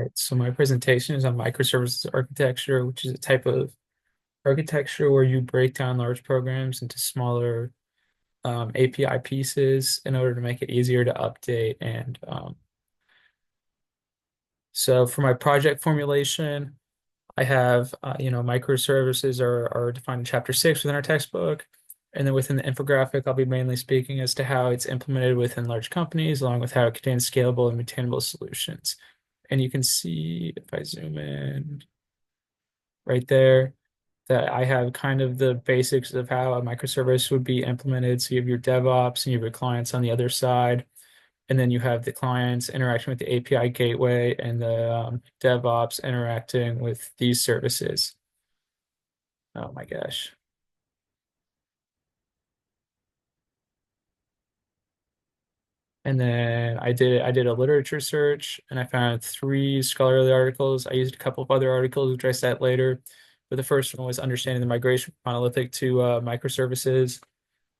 right, so my presentation is on microservices architecture, which is a type of architecture where you break down large programs into smaller API pieces in order to make it easier to update. And so for my project formulation, I have, microservices are defined in chapter 6 within our textbook. And then within the infographic, I'll be mainly speaking as to how it's implemented within large companies, along with how it contains scalable and maintainable solutions. And you can see if I zoom in right there that I have kind of the basics of how a microservice would be implemented. So you have your DevOps and you have your clients on the other side. And then you have the clients interacting with the API gateway and the DevOps interacting with these services. Oh my gosh. And then I did a literature search and I found three scholarly articles. I used a couple of other articles which I cite later. But the first one was understanding the migration from monolithic to microservices,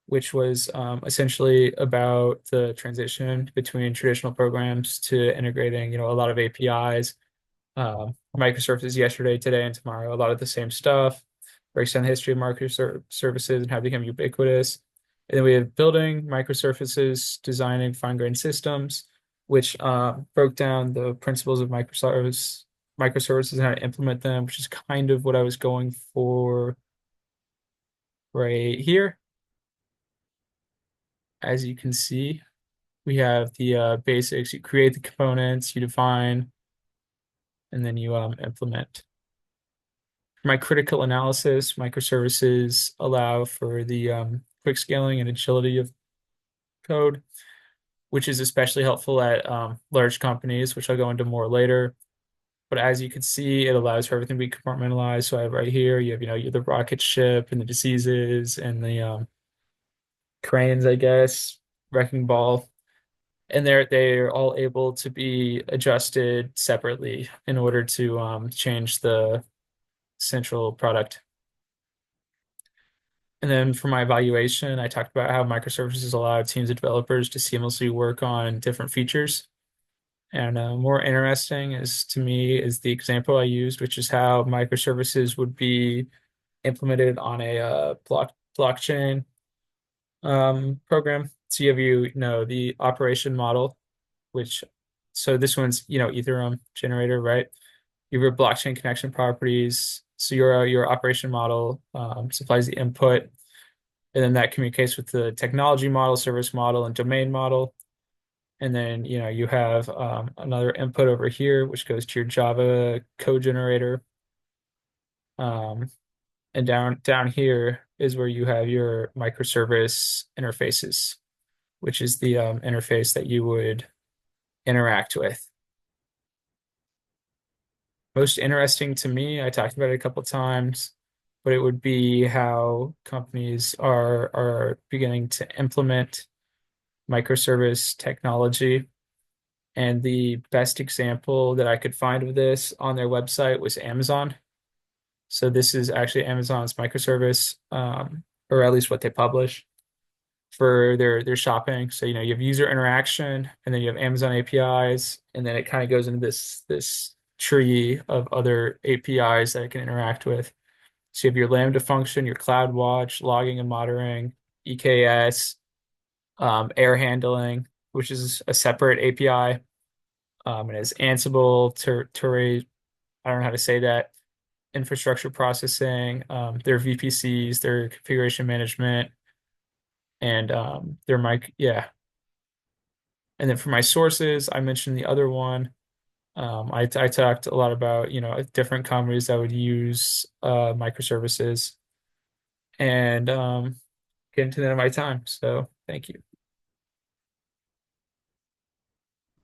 which was essentially about the transition between traditional programs to integrating, a lot of APIs, microservices yesterday, today, and tomorrow, a lot of the same stuff. Breaks down the history of microservices and how they become ubiquitous. And then we have building microservices, designing fine-grained systems, which broke down the principles of microservices and how to implement them, which is kind of what I was going for right here. As you can see, we have the basics. You create the components, you define, and then you implement. For my critical analysis, microservices allow for the quick scaling and agility of code, which is especially helpful at large companies, which I'll go into more later. But as you can see, it allows for everything to be compartmentalized. So I have right here, you have, you have the rocket ship and the diseases and the cranes, I guess, wrecking ball. And they're all able to be adjusted separately in order to change the central product. And then for my evaluation, I talked about how microservices allow teams of developers to seamlessly work on different features. And more interesting is to me is the example I used, which is how microservices would be implemented on a blockchain program. So you have the operation model, which so this one's Ethereum generator, right? You have your blockchain connection properties. So your operation model supplies the input, and then that communicates with the technology model, service model, and domain model. And then you have another input over here, which goes to your Java code generator. Um, and down here is where you have your microservice interfaces, which is the interface that you would interact with. Most interesting to me, I talked about it a couple times, but it would be how companies are beginning to implement microservice technology. And the best example that I could find of this on their website was Amazon. So this is actually Amazon's microservice, or at least what they publish for their shopping. So you have user interaction, and then you have Amazon APIs, and then it kind of goes into this tree of other APIs that it can interact with. So you have your Lambda function, your CloudWatch, logging and monitoring, EKS, air handling, which is a separate API. It has Ansible, I don't know how to say that, infrastructure processing, their VPCs, their configuration management, and their mic, yeah. And then for my sources, I mentioned the other one. I talked a lot about, different companies that would use microservices and getting to the end of my time. So thank you.